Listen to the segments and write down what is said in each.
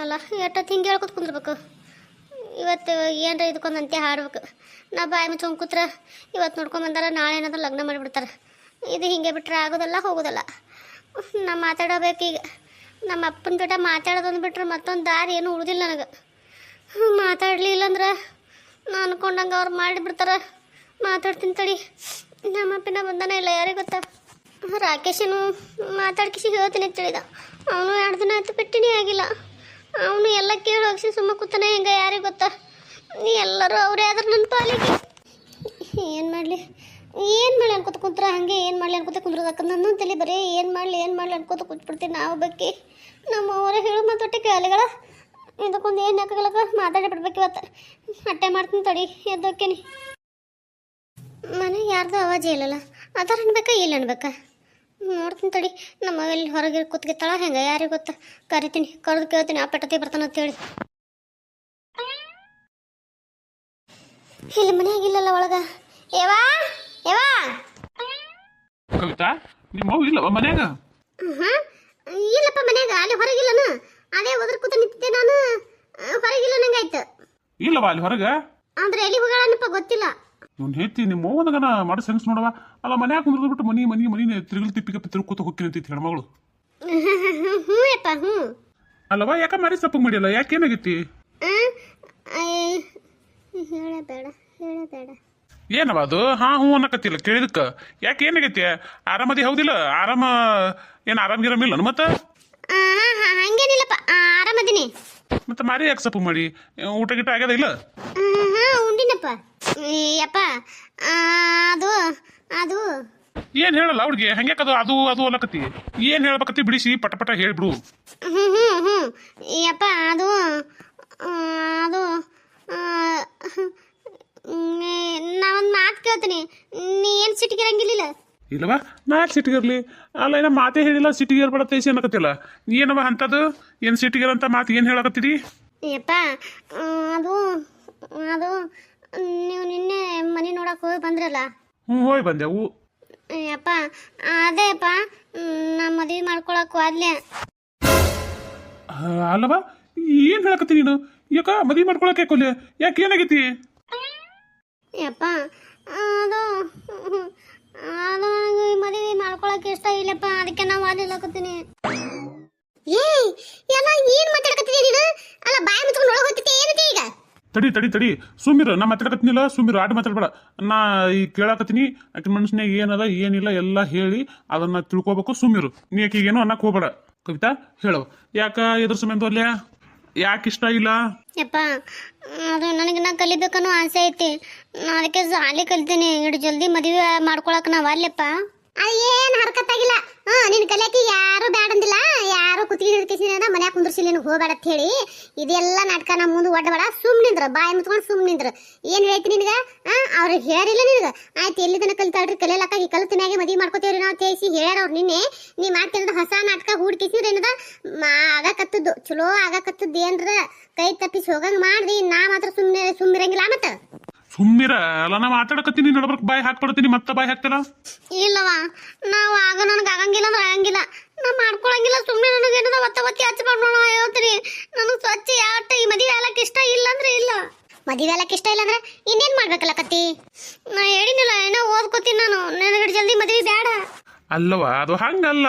ಅಲ್ಲ ಎಷ್ಟೊತ್ತು ಹಿಂಗೆ ಹೇಳ್ಕೊತ ಕುಂದ್ರಬೇಕು. ಇವತ್ತು ಏನರ ಇದಕ್ಕೊಂದಂತೆ ಹಾಡ್ಬೇಕು. ನಾ ಬಾಯಿ ಮುಚ್ಕೊಂಡು ಕೂತ್ರೆ ಇವತ್ತು ನೋಡ್ಕೊಂಬಂದಾರ, ನಾಳೆ ಏನಾದ್ರೂ ಲಗ್ನ ಮಾಡಿಬಿಡ್ತಾರೆ. ಇದು ಹಿಂಗೆ ಬಿಟ್ಟರೆ ಆಗೋದಲ್ಲ, ಹೋಗೋದಲ್ಲ. ನಾ ಮಾತಾಡಬೇಕೀಗ. ನಮ್ಮ ಅಪ್ಪನ ಜೊತೆ ಮಾತಾಡೋದೊಂದು ಬಿಟ್ರೆ ಮತ್ತೊಂದು ದಾರಿ ಏನು ಉಳಿದಿಲ್ಲ ನನಗೆ. ಮಾತಾಡಲಿಲ್ಲ ಅಂದ್ರೆ ನಾನು ಅನ್ಕೊಂಡಂಗೆ ಅವ್ರು ಮಾಡಿಬಿಡ್ತಾರೆ. ಮಾತಾಡ್ತೀನಿ ತಡಿ. ನಮ್ಮ ಅಪ್ಪನ ಬಂದನ ಇಲ್ಲ, ಯಾರಿಗೆ ಗೊತ್ತಾ? ರಾಕೇಶನು ಮಾತಾಡ್ಕಿಸಿ ಹೇಳ್ತೀನಿ ತಿಳಿದ. ಅವನು 2 ದಿನ ಆಯ್ತು ಭೇಟಿನೇ ಆಗಿಲ್ಲ. ಅವನು ಎಲ್ಲ ಕೇಳಿ ಹೋಗಿಸಿ ಸುಮ್ಮ ಕೂತಾನೆ, ಹೆಂಗೆ ಯಾರಿಗೆ ಗೊತ್ತಾ? ಎಲ್ಲರೂ ಅವರೇ ಆದ್ರೆ ನನ್ನ ಪಾಲಿಗೆ ಏನು ಮಾಡಲಿ ಅನ್ಕೋತ ಕುಂತ್ರ ಹಂಗೆ ಏನು ಮಾಡಲಿ ಅನ್ಕೋತ ಕುಂದ್ರದಕ್ಕ ನನ್ನ ತಲೆ ಬರೀ ಏನು ಮಾಡಲಿ ಅನ್ಕೋತ ಕೂತ್ಬಿಡ್ತೀನಿ. ನಾವು ಬಗ್ಗೆ ನಮ್ಮ ಅವರ ಹೇಳು ಮಾತೊಟ್ಟೆ ಕೇಳಿಗಳ ಇದಕ್ಕೊಂದು ಏನು ಹಾಕಗಲಕ್ಕ ಮಾತಾಡಿ ಬಿಡ್ಬೇಕು. ಇವತ್ತು ಅಟ್ಟೆ ಮಾಡ್ತೀನಿ ತಡಿ, ಎದ್ದೋಕ್ಕೇನಿ. ಮನೆಗೆ ಯಾರ್ದು ಆವಾಜ್ ಇಲ್ಲಲ್ಲ, ಅದರ ಅನ್ಬೇಕಾ ಇಲ್ಲ ಅನ್ಬೇಕಾ? ನೋಡ್ತೀನಿ ತಡಿ. ನಮ್ಮ ಎಲ್ಲಿ ಹೊರಗೆ ಕೂತ್ಗಿತ್ತಾಳ ಹೆಂಗೆ ಯಾರಿಗೆ ಗೊತ್ತಾ? ಕರಿತೀನಿ, ಕರೆದು ಕೇಳ್ತೀನಿ ಆ ಪೆಟ್ಟತಿ ಬರ್ತಾನ ಅಂತೇಳಿ. ಇಲ್ಲಿ ಮನೆಯಾಗಿಲ್ಲಲ್ಲ ಒಳಗ. ಏವಾ ಏವಾ ಕವಿತಾ, ನಿಮ್ಮ ಮಗು ಇಲ್ಲವ ಮನ್ಯಾಗ? ಹಾಂ ಇಲ್ಲಪ್ಪ ಮನ್ಯಾಗ. ಅಲ್ಲಿ ಹೊರಗಿಲ್ಲನ, ಅದೇ ಒದ್ರ ಕೂತ ನಿಂತಿದ್ದೆ ನಾನು. ಹೊರಗಿಲ್ಲ ನಂಗಾಯ್ತು. ಇಲ್ಲವಾ ಅಲ್ಲಿ ಹೊರಗ? ಅಂದ್ರೆ ಎಲ್ಲಿ ಹೋಗಳನ್ನಪ್ಪ ಗೊತ್ತಿಲ್ಲ. ಇವ್ನು ಹೇಳ್ತಿ ನಿಮ್ಮ ಮಗನ ಮಾಡೋ ಸೆನ್ಸ್ ನೋಡವ. ಅಲ್ಲ ಮನ್ಯಾಗ ಕುಂದ್ರದ್ ಬಿಟ್ಟು ಮನಿ ತಿರುಗಲ್ ತಿಪ್ಪಿಗೆ ತಿರುಗ್ಕೋತ ಹೋಗ್ತೀನಿ ಅಂತಿತ್ತು ಹೆಣ್ಮಗಳು. ಹ್ಞೂ ಅಪ್ಪ ಹ್ಞೂ. ಅಲ್ಲವಾ ಯಾಕ ಮಾರಿ ಸಪ್ಪು ಮಾಡಿಲ್ಲ? ಯಾಕೇನಾಗೈತಿ? ಹೇಳಬೇಡ. ಏನವ ಅದು? ಹಾ ಹ್ಞೂ ಅನ್ನಕತ್ತಿಲ್ಲ ಕೇಳಿದಕ್ಕ. ಯಾಕೆ ಏನಾಗೈತಿ? ಆರಾಮದಿ ಹೌದಿಲ್ಲ? ಆರಾಮಿರಮಿಲ್ಲ ಮತ್ತೆ? ಹಂಗೇನಿಲ್ಲಪ್ಪ, ಆರಾಮದೀನಿ. ಮತ್ತೆ ಮಾರಿ ಯಾಕೆ ಸಪ್ಪು ಮಾಡಿ? ಊಟ ಗಿಟ ಆಗ್ಯದ ಇಲ್ಲ? ಉಂಡಿನಪ್ಪ. ಯಪ್ಪ ಅದು ಅದು ಏನ್ ಹೇಳಲ್ಲ ಅವ್ರಿಗೆ ಹಂಗ್ಯಾಕದು ಅದು ಅದು ಅಲ್ಲಕತ್ತಿ? ಏನ್ ಹೇಳ್ಬೇಕತ್ತಿ ಬಿಡಿಸಿ ಪಟ ಹೇಳ್ಬಿಡು. ಯಪ್ಪ ಅದು ಅದು ನಾವೊಂದು ಮಾತು ಕೇಳ್ತೀನಿ, ನೀ ಏನು ಸಿಟ್ಟಿಗಿರಂಗಿಲ್ಲ? ಇಲ್ಲವಾ ನಾ ಸಿಟಿಗಿರ್ಲಿ? ಅಲ್ಲ ಏನ ಮಾತೇ ಹೇಳಿಲ್ಲ, ಸಿಟಿಗೇರ್ ಬಡತೈಸಿ ಅನ್ನಕತ್ತಿಲ್ಲ. ಏನವ ಅಂತದು? ಏನು ಸಿಟಿಗೇರ್ ಅಂತ ಮಾತು ಏನು ಹೇಳಕತ್ತೀರಿ? ಯಪ್ಪ ಅದು ಅದು ನೀವು ನಿನ್ನೆ ಮನೆ ನೋಡಕ್ಕೆ ಹೋಗಿ ಬಂದ್ರಲ್ಲ? ಹ್ಞೂ ಹೋಗಿ ಬಂದೆವು. ಯಪ್ಪ ಅದೇ ಅಪ್ಪ, ನಾ ಮದುವೆ ಮಾಡ್ಕೊಳಕ್ಕೆ ಹೋದ್ಲೆ. ಅಲ್ಲವಾ ಏನು ಹೇಳಕತ್ತಿ ನೀನು? ಯಾಕ ಮದುವೆ ಮಾಡ್ಕೊಳಕ್ಕೆ ಕೊಲೆ? ಯಾಕೆ ಏನಾಗೈತಿ? ಯಪ್ಪ ಅದು ಅದು ನನಗೆ ಮದುವೆ ಮಾಡ್ಕೊಳಕ್ಕೆ ಇಷ್ಟ ಇಲ್ಲಪ್ಪ, ಅದಕ್ಕೆ ನಾವು ವಾದಿಲ್ಲಕತ್ತೀನಿ. ಎಲ್ಲ ಏನು ಮಾತಾಡಕತ್ತೀನಿ ನೀನು? ಅಲ್ಲ ಬಾಯಿ ಮುಚ್ಕೊಂಡು ಒಳಗೆ ಹೋಗ್ತಿದ್ದೆ ಏನಂತೆ ಈಗ? ತಡಿ ಸುಮ್ಮಿರು. ನಾ ಮಾತಾಡಕತ್ನಿಲ್ಲ, ಸುಮ್ಮಿರು. ಆಟ ಮಾತಾಡ್ಬೇಡ. ನಾ ಈಗ ಕೇಳಕತ್ತೀನಿ. ಆಕಿನ ಮನುಷ್ಯನಾಗ ಏನದ ಏನಿಲ್ಲ ಎಲ್ಲ ಹೇಳಿ ಅದನ್ನ ತಿಳ್ಕೊಬೇಕು. ಸುಮ್ಮಿರು. ನೀ ಆಕಿಗೆ ಏನೋ ಅನ್ನಕ್ಕೆ ಹೋಗ್ಬೇಡ. ಕವಿತಾ ಹೇಳವ, ಯಾಕ ಎದ್ರ ಸಮೇತ ಅಲ್ಯ? ಯಾಕೆ ಇಷ್ಟ ಇಲ್ಲ? ಯಪ್ಪ ಅದು ನನಗೆ ನಾ ಕಲಿಬೇಕನ್ನೋ ಆಸೆ ಐತಿ. ನಾ ಅದಕ್ಕೆ ಸಾಲಿ ಕಲಿತೀನಿ. ಇಷ್ಟು ಜಲ್ದಿ ಮದುವೆ ಮಾಡ್ಕೊಳಕ್ಕೆ ನಾವು ಅಲ್ಲಪ್ಪ. ಏನು ಹರ್ಕತ್ತಾಗಿಲ್ಲ. ನಿನ್ನ ಕಲಿಯಾಕಿ ಯಾರು ಬ್ಯಾಡ ಅಂದಿಲ್ಲ. ಯಾರು ಕುತ್ತಿಗೆ ಹಿಡ್ಕಿಸಿದ ಮನ್ಯಾಗ ಕುಂದ್ರಿಸಿಲ್ಲ, ನಿನಗೆ ಹೋಗಬೇಡ ಅಂತ ಹೇಳಿ. ಇದೆಲ್ಲ ನಾಟಕ ನಮ್ಮ ಮುಂದೆ ಒಡ್ಡಬೇಡ. ಸುಮ್ಮನಿಂದ್ರ ಬಾಯಿ ಮುಚ್ಕೊಂಡು ಸುಮ್ಮನಿಂದ್ರ. ಏನು ಹೇಳ್ತೀನಿ ನಿನಗೆ? ಅವ್ರಿಗೆ ಹೇಳಿಲ್ಲ ನಿನಗೆ? ಆಯ್ತು ಎಲ್ಲಿದನ ಕಲಿತಾಳ್ರಿ, ಕಲಿಯಲಕ್ಕಾಗಿ ಕಲಿತ ಮ್ಯಾಗೆ ಮದುವೆ ಮಾಡ್ಕೋತೀವ್ರಿ ನಾವು ತೇಸಿ ಹೇಳ್ಯಾರ ಅವ್ರು ನಿನ್ನೆ. ನೀ ಮಾಡ್ತಿರೋದು ಹೊಸ ನಾಟಕ ಹೂಡ್ಕಿಸಿದ್ರೆ ಏನದ ಆಗಕತ್ತದ್ದು ಚಲೋ ಆಗಕತ್ತದ್ದು. ಏನ್ರ ಕೈ ತಪ್ಪಿಸಿ ಹೋಗಂಗೆ ಮಾಡ್ದಿ, ನಾ ಮಾತ್ರ ಸುಮ್ಮಿರಂಗಿಲ್ಲ. ಮತ್ತೆ ಸುಮ್ಮಿರ ಅಲ್ಲ, ನಾ ಮಾತಾಡಕತ್ತೀನಿ. ನೋಡ್ಬರ್ಕ್ ಬಾಯಿ ಹಾಕ್ಬಿಡ್ತೀನಿ, ಮತ್ತೆ ಬಾಯಿ ಹಾಕ್ತಾರ? ಇಲ್ಲವ ನಾವು ಆಗ ನನಗೆ ಆಗಂಗಿಲ್ಲ ಅಂದ್ರೆ ಆಗಂಗಿಲ್ಲ. ನಾ ಮಾಡ್ಕೊಳಂಗಿಲ್ಲ. ಸುಮ್ಮನೆ ನನಗೇನದ ಒತ್ತಿ ಹಚ್ಚ ಮಾಡೋಣ ಹೇಳ್ತೀನಿ. ನನಗೆ ಸ್ವಚ್ಛ ಯಾವಟ್ಟ ಈ ಮದುವೆ ಆಲಕ್ಕೆ ಇಷ್ಟ ಇಲ್ಲ ಅಂದ್ರೆ ಇಲ್ಲ. ಮದುವೆ ಆಲಕ್ಕೆ ಇಷ್ಟ ಇಲ್ಲ ಅಂದ್ರೆ ಇನ್ನೇನು ಮಾಡ್ಬೇಕಲ್ಲ ಕತ್ತಿ? ನಾ ಹೇಳಿನಿಲ್ಲ, ಏನೋ ಓದ್ಕೋತೀನಿ ನಾನು. ನನಗೆ ಜಲ್ದಿ ಮದುವೆ ಬೇಡ. ಅಲ್ಲವಾ ಅದು ಹಂಗಲ್ಲ.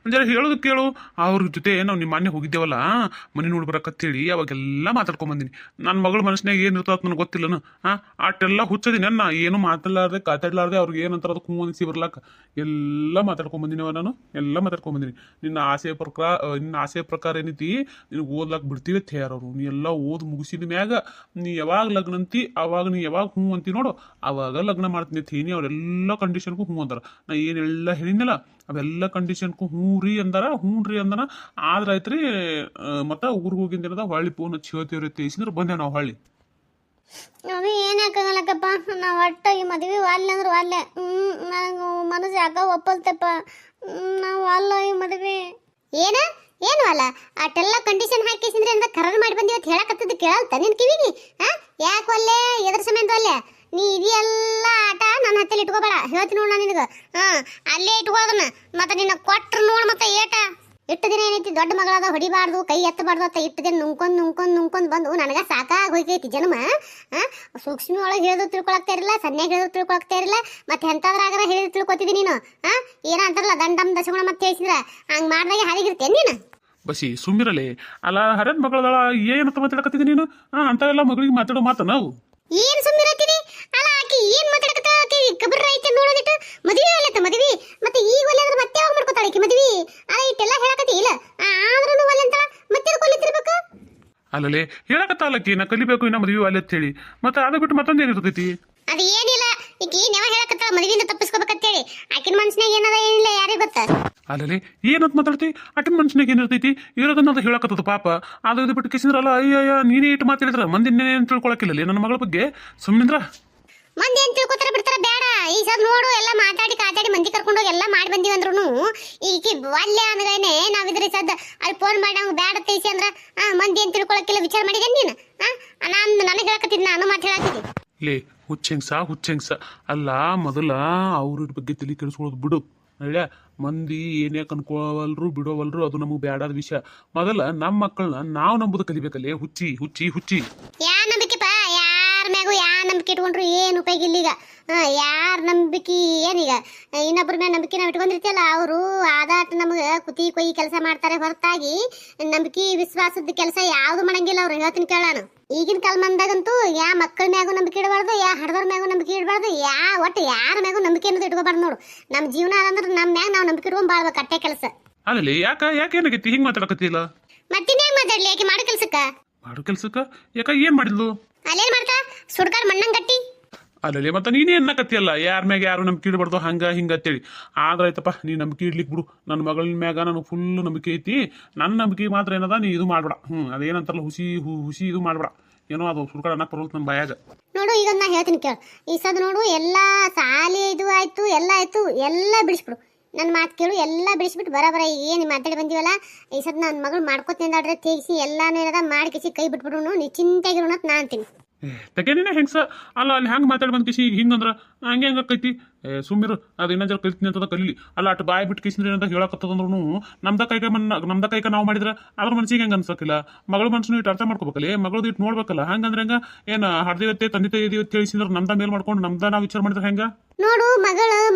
ಒಂದ್ಸಲ ಹೇಳೋದು ಕೇಳು. ಅವ್ರ ಜೊತೆ ನಾವು ನಿಮ್ಮ ಮನೆ ಹೋಗಿದ್ದೇವಲ್ಲ ಮನೆ ನೋಡ್ಬರಕತ್ತೇಳಿ ಅವಾಗೆಲ್ಲ ಮಾತಾಡ್ಕೊಂಬಂದಿನಿ. ನನ್ನ ಮಗಳ ಮನಸ್ಸಿನಾಗ ಏನಿರ್ತದ ನನಗೆ ಗೊತ್ತಿಲ್ಲನು. ಅಷ್ಟೆಲ್ಲ ಹುಚ್ಚದಿನಿ. ನನ್ನ ಏನು ಮಾತಾಡ್ಲಾರ್ದೆ ಕಾತಾಡ್ಲಾರ್ದೆ ಅವ್ರಿಗೆ ಏನಂತಾರ ಅದಕ್ಕೆ ಹ್ಞೂ ಅನಿಸಿ ಬರ್ಲಾಕ ಎಲ್ಲ ಮಾತಾಡ್ಕೊಂಬಂದಿನಿ. ನಾನು ಎಲ್ಲ ಮಾತಾಡ್ಕೊಂಬಂದಿನಿ. ನಿನ್ನ ಆಸೆ ಪ್ರಕಾರ ಏನೈತಿ, ನಿನಗೆ ಓದ್ಲಾಕ ಬಿಡ್ತೀವಿ ತಯಾರವ್ರು. ನೀ ಎಲ್ಲ ಓದ್ ಮುಗಿಸಿದ ಮ್ಯಾಗ ನೀ ಯಾವಾಗ ಲಗ್ನ ಅಂತಿ ಅವಾಗ ನೀ ಯಾವಾಗ ಹ್ಞೂ ಅಂತಿ ನೋಡು, ಅವಾಗ ಲಗ್ನ ಮಾಡ್ತೀನಿ ಥೇನಿ. ಅವರೆಲ್ಲ ಕಂಡೀಷನ್ಗೂ ಹ್ಞೂ ಅಂತಾರ. ನಾ ಏನೆಲ್ಲ ಹೇಳಿನಿಲ್ಲ ಅವೆಲ್ಲ ಕಂಡೀಷನ್ಗೂ ಹ್ಞೂ ರೀ ಅಂದಾರ. ಆದ್ರೆ ಆಯ್ತ್ರಿ. ಮತ್ತೆ ಊರಿಗೆ ಹೋಗಿಂದ ಹೊಳ್ಳಿ ಫೋನ್ ಹಚ್ಚಿ ಹೇಳ್ತೀವ್ರಿ ತೇಸಿದ್ರೆ ಬಂದೇವು ನಾವು ಹೊಳ್ಳಿ. ಅದು ಏನು ಯಾಕಾಗಲ್ಲಕ್ಕಪ್ಪ, ನಾವು ಒಟ್ಟ ಈ ಮದುವೆ ವಾಲ್ಲೆ ಅಂದ್ರೆ ವಾಲ್ಲೆ. ನನಗೆ ಮನಸ್ಸು ಯಾಕ ಒಪ್ಪಲ್ತಪ್ಪ. ನಾವು ಅಲ್ಲ ಈ ಮದುವೆ ಏನು ಅಲ್ಲ. ಅಷ್ಟೆಲ್ಲ ಕಂಡೀಷನ್ ಹಾಕಿಸಿದ್ರೆ ಅಂತ ಕರರ್ ಮಾಡಿ ಬಂದಿವತ್ತು ಹೇಳಕತ್ತದ್ದು ಕೇಳಲ್ತ ನಿನ್ ಕಿವಿಗೆ? ಯಾಕೆ ಒಲ್ಲೆ? ಎದ್ರ ಸಮೇತ ಒಲ್ಲೆ? ನೀ ಇದೆಲ್ಲ ಆಟ ನನ್ನ ಹತ್ತಲ್ಲಿ ಇಟ್ಕೋಬೇಡ. ಹೇಳ್ತೀನಿ ನೋಡು ನಾನು ನಿನಗೆ. ಅಲ್ಲೇ ಇಟ್ಕೋದನ್ನ ಮತ್ತೆ ನಿನ್ನ ಕೊಟ್ರು ನೋಡು. ಮತ್ತೆ ಏಟ ಇಟ್ಟು ದಿನ ಏನೈತಿ ದೊಡ್ಡ ಮಗಳಾದ ಹೊಡಿಬಾರ್ದು ಕೈ ಎತ್ತಬಾರ್ದು ಅಂತ ಇಟ್ಟು ದಿನ ನುಂಕೊಂಡ್ ಬಂದು ನನಗೆ ಸಾಕಾಗಿ ಹೋಗೈತಿ ಜನ್ಮ. ಸೂಕ್ಷ್ಮ ಒಳಗೆ ಹೇಳಿದ್ರು ತಿಳ್ಕೊಳಕ್ತಾ ಇರಲಿಲ್ಲ, ಸನ್ಯಾಗ ಹೇಳಿದ್ರು ತಿಳ್ಕೊಳಕ್ತಾ ಇರಲಿಲ್ಲ, ಮತ್ತೆ ಎಂತಾದ್ರಾಗರ ಹೇಳಿದ್ರು ತಿಳ್ಕೊತಿದ್ದಿ ನೀನು. ಏನ ಅಂತಾರಲ್ಲ ದಂಡಮ್ ದಶಗುಣ ಮತ್ತೆ ಹೇಳಿಸಿದ್ರ ಹಂಗೆ ಮಾಡ್ದಾಗೆ ಹಾರಿಗಿರ್ತೇನೆ ನೀನು. ಬಸಿ ಸುಮ್ಮಿರಲೆ. ಅಲ್ಲ ಹರಿಯದ ಮಗಳದಳ ಏನಂತ ಮಾತಾಡಕತ್ತಿದ್ದಿ ನೀನು? ಅಂತಾವೆಲ್ಲ ಮಗಳಿಗೆ ಮಾತಾಡೋ ಮಾತ ನಾವು ಏನ್ ಸುಮ್ಮಿರತ್ತೀರಿ? ಅಲ್ಲ ಆಕಿ ಏನ್ ಮಾತಾಡಕತ್ತ ಆಕಿ ಕಬರ್ ಐತೆ ನೋಡೋದಿಟ್ಟು ಮದುವೆ ಅಲ್ಲತ್ತ ಮದುವೆ ಮತ್ತೆ ಈಗ ಒಲ್ಲೆ ಅಂದ್ರೆ ಮತ್ತೆ ಯಾವಾಗ ಮಾಡ್ಕೊತಾಳ ಆಕಿ ಮದುವೆ? ಅಲ್ಲ ಇಟ್ಟೆಲ್ಲ ಹೇಳಕತ್ತಿ ಇಲ್ಲ ಆದ್ರೂ ಒಲ್ಲೆ ಅಂತಾಳ ಮತ್ತೆ ಕೊಲ್ಲಿತಿರ್ಬೇಕು. ಅಲ್ಲಲೆ ಹೇಳಕತ್ತಾಲಕ್ಕಿ ನಾ ಕಲಿಬೇಕು ಇನ್ನ ಮದುವೆ ಅಲ್ಲಿ ಅಂತ ಹೇಳಿ, ಮತ್ತೆ ಅದು ಬಿಟ್ಟು ಮತ್ತೊಂದು ಏನಿರ್ತೈತಿ? ಅದು ಏನಿಲ್ಲ ಈಕಿ ಯಾವ ಹೇಳಕತ್ತಾಳ ಮದುವೆಯಿಂದ ತಪ್ಪಿಸ್ಕೋಬೇಕಂತೇಳಿ. ಆಕಿನ ಮನ್ಸಿನಾಗ ಏನದ ಏನಿಲ್ಲ ಯಾರಿಗೆ ಗೊತ್ತ? ಅಲ್ಲಲೆ ಏನಂತ ಮಾತಾಡ್ತಿ? ಆಕಿನ ಮನುಷ್ಯನಾಗ ಏನಿರ್ತೈತಿ ಇರೋದನ್ನ ಅದು ಹೇಳಕತ್ತದ ಪಾಪ. ಅದು ಇದು ಬಿಟ್ಟು ಕಿಸಿದ್ರಲ್ಲ ಅಯ್ಯಯ್ಯ ನೀನೇ ಇಟ್ಟು ಮಾತಾಡಿದ್ರ ಮಂದಿ ಇನ್ನೇನು ತಿಳ್ಕೊಳಕಿಲ್ಲ ನನ್ನ ಮಗಳ ಬಗ್ಗೆ. ಸುಮ್ಮನಿಂದ್ರ ಮಂದಿ ಏನ್ ತಿಳ್ಕೊತಾರ ಬಿಡ್ತಾರ ಬೇಡ. ಈ ಸದ್ ನೋಡು ಎಲ್ಲ ಮಾತಾಡಿ ಕಾತಾಡಿ ಮಂದಿ ಕರ್ಕೊಂಡು ಹೋಗಿ ಎಲ್ಲ ಮಾಡಿ ಬಂದಿವಿ ಅಂದ್ರೂ ಈಕಿ ಅಲ್ಲೇ ಅಂದ್ರೇನೆ ನಾವಿದ್ರೆ ಸದ್ ಅಲ್ಲಿ ಫೋನ್ ಮಾಡಿ ನಾವು ಬೇಡ ತೈಸಿ ಅಂದ್ರ ಮಂದಿ ಏನ್ ತಿಳ್ಕೊಳಕಿಲ್ಲ ವಿಚಾರ ಮಾಡಿದೇನ್ ನೀನು? ನನಗೆ ಹೇಳಕತ್ತಿದ್ ನಾನು ಮಾತು ಹೇಳತ್ತಿದ್ದೆ. ಲೇ ಹುಚ್ಚೆಂಗ್ಸ ಅಲ್ಲ, ಮೊದಲ ಅವ್ರ ಬಗ್ಗೆ ತಲೆ ಕೆಡಿಸ್ಕೊಳ್ಳೋದು ಬಿಡು. ಅಲ್ಲ ಮಂದಿ ಏನೇ ಅನ್ಕೋವಲ್ರು ಬಿಡೋವಲ್ರು ಅದು ನಮಗೆ ಬೇಡಾದ ವಿಷಯ. ಮೊದಲ ನಮ್ಮ ಮಕ್ಕಳನ್ನ ನಾವು ನಂಬುದು ಕಲಿಬೇಕಲ್ಲೇ. ಹುಚ್ಚಿ ಯಾ ನಂಬಿಕೆಪ್ಪ? ಯಾರ ಮ್ಯಾಗೂ ಯಾ ನಂಬಿಕೆ ಇಟ್ಕೊಂಡ್ರು ಏನು ಉಪಯೋಗ ಇಲ್ಲ ಈಗ. ಯಾರ ನಂಬಿಕೆ ಏನೀಗ? ಇನ್ನೊಬ್ಬರ ಮೇಲೆ ನಂಬಿಕೆ ನಾವು ಇಟ್ಕೊಂಡಿರ್ತೀವಲ್ಲ ಅವರು ಆದಾಟ ನಮ್ಗೆ ಕುತಿ ಕೊಯ್ಯಿ ಕೆಲಸ ಮಾಡ್ತಾರೆ ಹೊರತಾಗಿ ನಂಬಿಕೆ ವಿಶ್ವಾಸದ ಕೆಲಸ ಯಾವುದು ಮಾಡಂಗಿಲ್ಲ ಅವ್ರು. ಹೇಳ್ತೀನಿ ಕೇಳಾನು. ಈಗಿನ ಕಾಲಮಾನದಾಗಂತೂ ಯಾ ಮಕ್ಕಳ ಮ್ಯಾಗೂ ನಂಬಿಕೆ ಇಡಬಾರ್ದು, ಯಾ ಹಡದವ್ರ ಮ್ಯಾಗೂ ನಂಬಿಕೆ ಇಡಬಾರ್ದು, ಒಟ್ಟು ಯಾರ ಮ್ಯಾಗೂ ನಂಬಿಕೆ ಅನ್ನೋದು ಇಟ್ಕೋಬಾರ್ದು ನೋಡು. ನಮ್ಮ ಜೀವನ ಅಂದ್ರೆ ನಮ್ಮ ಮ್ಯಾಗ ನಾವು ನಂಬಿಕೆ ಇಟ್ಕೊಂಡ್ ಬಾಳ್ಬೇಕು ಅಟ್ಟೆ ಕೆಲಸ. ಅಲ್ಲಲ್ಲಿ ಯಾಕೇನಾಗೈತಿ ಹಿಂಗೆ ಮಾತಾಡಕತ್ತಿಲ್ಲ? ಮತ್ತಿನ್ಯಾಗ ಮಾತಾಡ್ಲಿ ಆಕೆ ಮಾಡೋ ಕೆಲ್ಸಕ್ಕ ಯಾಕ ಏನ್ ಮಾಡಿದ್ಲು? ಅಲ್ಲೇನ್ ಮಾಡ್ತಾ ಸುಡ್ಕಾಡ್ ಮಣ್ಣಂಗ್ ಗಟ್ಟಿ. ಅಲ್ಲಲ್ಲಿ ಮತ್ತೆ ನೀನೇ ಅನ್ನಕತ್ತಿಯಲ್ಲ ಯಾರ ಮ್ಯಾಗ ಯಾರು ನಂಬಿಕೆ ಇಡಬಾರ್ದು ಹಂಗ ಹಿಂಗ ಅಂತೇಳಿ. ಆದ್ರಾಯ್ತಪ್ಪ ನೀ ನಂಬಿಕೆ ಇಡ್ಲಿಕ್ಕೆ ಬಿಡು. ನನ್ನ ಮಗಳ ಮ್ಯಾಗ ನನಗೆ ಫುಲ್ ನಂಬಿಕೆ ಐತಿ. ನನ್ನ ನಂಬಿಕೆ ಮಾತ್ರ ಏನದ ನೀ ಇದು ಮಾಡ್ಬೇಡ. ಅದೇನಂತಾರಲ್ಲ ಹುಸಿ ಇದು ಮಾಡ್ಬೇಡ. ಏನೋ ಅದು ಸುಡ್ಕಾಡ್ ಅನ್ನಕ್ಕೆ ಬರೋದು ನನ್ನ ಬಾಯಾಗ. ನೋಡು ಈಗ ನಾ ಹೇಳ್ತೀನಿ ಕೇಳು. ಈ ಸದ್ ನೋಡು ಎಲ್ಲ ಸಾಲಿ ಇದು ಆಯ್ತು ಎಲ್ಲ ಬಿಡಿಸ್ಬಿಡು. ನನ್ನ ಮಾತು ಕೇಳು, ಎಲ್ಲ ಬಿಡಿಸ್ಬಿಟ್ಟು ಬರ ಏನು ಮಾತಾಡಿ ಬಂದಿವಲ್ಲ ಈ ಸದ್ ನನ್ನ ಮಗಳು ಮಾಡ್ಕೋತೀನಿ ಅಂದಾಡ್ರೆ ತೇಗಿಸಿ ಎಲ್ಲಾನು ಏನದ ಮಾಡಿ ಕಿಸಿ ಕೈ ಬಿಟ್ಬಿಡು. ನೀ ಚಿಂತೆಗಿರೋಣ ಅಂತ ನಾ ಅಂತೀನಿ. ತಗೇನೇನೆ ಹೆಂಗ್ಸ ಅಲ್ಲ ಅಲ್ಲಿ ಹೆಂಗೆ ಮಾತಾಡಿ ಬಂದ್ ಕಿಸಿ ಹಿಂಗಂದ್ರ ಹಂಗೆ ಆಕೈತಿ. ಸುಮ್ಮಿರು ಅದು ಇನ್ನೊಂದು ಜರ ಕಲಿತೀನಿ ಅಂತದ ಕಲೀಲಿ. ಅಲ್ಲ ಅಟ್ ಬಾಯ್ ಬಿಟ್ಟು ಕಿಸಿದ್ರೆ ಏನಂತ ಹೇಳಕತ್ತದಂದ್ರೂ ನಮ್ದ ಕೈಕ ನಾವು ಮಾಡಿದ್ರೆ ಅದ್ರ ಮನ್ಸಿಗೆ ಹೆಂಗೆ ಅನ್ಸಕ್ಕಿಲ್ಲ. ಮಗಳ ಮನ್ಸನ್ನು ಇಟ್ಟು ಅರ್ಥ ಮಾಡ್ಕೋಬೇಕಲ್ಲ, ಮಗಳದ್ದು ಇಟ್ಟು ನೋಡ್ಬೇಕಲ್ಲ. ಹಂಗಂದ್ರೆ ಹೆಂಗ ಏನು ಹಡ್ದಿವತ್ತೆ ತಂದೆ ತಾಯಿ ತಿಳಿಸಿದ್ರೆ ನಮ್ದ ಮೇಲ್ ಮಾಡ್ಕೊಂಡು ನಮ್ದ ನಾವು ವಿಚಾರ ಮಾಡಿದ್ರೆ ಹೆಂಗ? ನೋಡು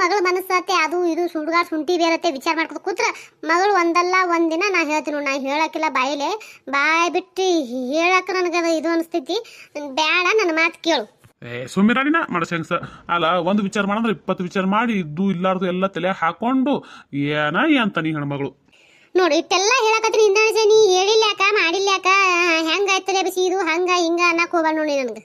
ಮಗಳ ಮನಸ್ಸತ್ತೆ ಅದು ಇದು ಸುಡ್ಗಾಡ್ ಶುಂಠಿ ಬೇರತ್ತೆ ವಿಚಾರ ಮಾಡ್ಕೊಂಡು ಕೂತ್ರ ಮಗಳು ಒಂದಲ್ಲ ಒಂದಿನ ನಾ ಹೇಳ್ತೀನಿ. ನಾ ಹೇಳಕ್ಕಿಲ್ಲ ಬಾಯಿಲೆ ಬಾಯ್ ಬಿಟ್ಟು ಹೇಳಕ್ಕ ನನಗದ ಇದು ಅನಿಸ್ತೈತಿ. ಬೇಡ ನನ್ನ ಮಾತು ಕೇಳು. ಸುಮ್ಮಿರಾಣಿನ ಮಡಸಂಗ್ಸ ಅಲ್ಲ ಒಂದು ವಿಚಾರ ಮಾಡಂದ್ರೆ 20 ವಿಚಾರ ಮಾಡಿ ಇದ್ದು ಇಲ್ಲಾರ್ದು ಎಲ್ಲ ತಲೆ ಹಾಕೊಂಡು ಅಂತ ನೀ ಹೆಣ್ಮಗಳು ನೋಡಿ ಇಟ್ಟೆಲ್ಲ ಹೇಳಕತ್ತೀನಿ. ಇಂದ ನೀ ಹೇಳಿಲ್ಯಾಕ ಮಾಡಿಲ್ಯಾಕ ಹೆಂಗಾಯ್ತದೆ ಬಿಸಿ ಇದು ಹಂಗ ಹಿಂಗ ಅನ್ನಕ್ ಹೋಗ್ಬಾರ್ದು ನೋಡಿ ನನಗೆ.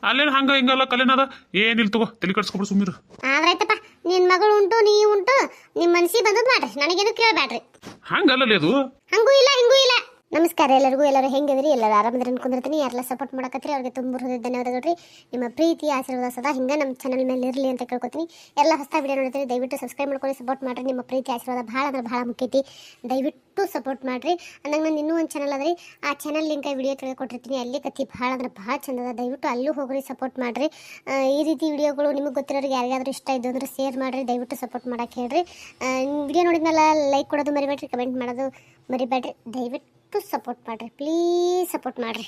ಅಲ್ಲೇನು ಹಂಗ ಹಿಂಗಲ್ಲ ಕಲೆನದ ಏನಿಲ್ಲ ತಗೋ ತಲೆ ಕಟ್ಸ್ಕೊಬಿಡು ಸುಮ್ಮಿರು. ಆದ್ರಾಯ್ತಪ್ಪ ನಿನ್ ಮಗಳು ಉಂಟು ನೀ ಉಂಟು ನಿಮ್ಮ ಮನ್ಸಿಗೆ ಬಂದದ್ ಮಾಡ್ರಿ, ನನಗೇನು ಕೇಳಬೇಡ್ರಿ. ಹಂಗಲ್ಲ ಅದು ಹಂಗೂ ಇಲ್ಲ ಹಿಂಗೂ ಇಲ್ಲ. ನಮಸ್ಕಾರ ಎಲ್ಲರಿಗೂ. ಎಲ್ಲರೂ ಹೆಂಗಿದ್ರಿ? ಎಲ್ಲರೂ ಆರಾಮದ್ರಿ ಅನ್ಕೊಂಡಿರ್ತೀನಿ. ಯಾರೆಲ್ಲ ಸಪೋರ್ಟ್ ಮಾಡಕತ್ರಿ ಅವ್ರಿಗೆ ತುಂಬ ಹೃದಯ ಧನ್ಯವಾದಗಳು. ನಿಮ್ಮ ಪ್ರೀತಿ ಆಶೀರ್ವಾದ ಸದಾ ಹಿಂಗೆ ನಮ್ಮ ಚಾನಲ್ ಮೇಲೆ ಇರಲಿ ಅಂತ ಕೇಳ್ಕೊತೀನಿ. ಎಲ್ಲ ಹೊಸ ವಿಡಿಯೋ ನೋಡ್ತೀರಿ ದಯವಿಟ್ಟು ಸಬ್ಸ್ಕ್ರೈಬ್ ಮಾಡ್ಕೊಳ್ಳಿ, ಸಪೋರ್ಟ್ ಮಾಡಿರಿ. ನಿಮ್ಮ ಪ್ರೀತಿ ಆಶೀರ್ವಾದ ಭಾಳ ಅಂದ್ರೆ ಭಾಳ ಮುಖ್ಯ ಐತಿ. ದಯವಿಟ್ಟು ಸಪೋರ್ಟ್ ಮಾಡಿರಿ. ಅಂದಾಗ ನಾನು ಇನ್ನೂ ಒಂದು ಚಾನಲ್ ಅದ್ರಿ, ಆ ಚಾನಲ್ ಲಿಂಕ್ ವಿಡಿಯೋ ತಿಳ್ಕೊಟ್ಟಿರ್ತೀನಿ. ಅಲ್ಲಿ ಕತ್ತಿ ಭಾಳ ಅಂದ್ರೆ ಭಾಳ ಚಂದದ. ದಯವಿಟ್ಟು ಅಲ್ಲೂ ಹೋಗ್ರಿ, ಸಪೋರ್ಟ್ ಮಾಡಿರಿ. ಈ ರೀತಿ ವಿಡಿಯೋಗಳು ನಿಮಗೆ ಗೊತ್ತಿರೋರಿಗೆ ಯಾರಿಗಾದ್ರೂ ಇಷ್ಟ ಇದ್ದು ಅಂದ್ರೆ ಶೇರ್ ಮಾಡಿರಿ. ದಯವಿಟ್ಟು ಸಪೋರ್ಟ್ ಮಾಡಕ್ಕೆ ಹೇಳ್ರಿ. ವಿಡಿಯೋ ನೋಡಿದ್ಮೇಲೆ ಲೈಕ್ ಕೊಡೋದು ಮರಿಬೇಡ್ರಿ, ಕಮೆಂಟ್ ಮಾಡೋದು ಮರಿಬೇಡ್ರಿ. ದಯವಿಟ್ಟು ಸಪೋರ್ಟ್ ಮಾಡಿರಿ, ಪ್ಲೀಸ್ ಸಪೋರ್ಟ್ ಮಾಡಿರಿ.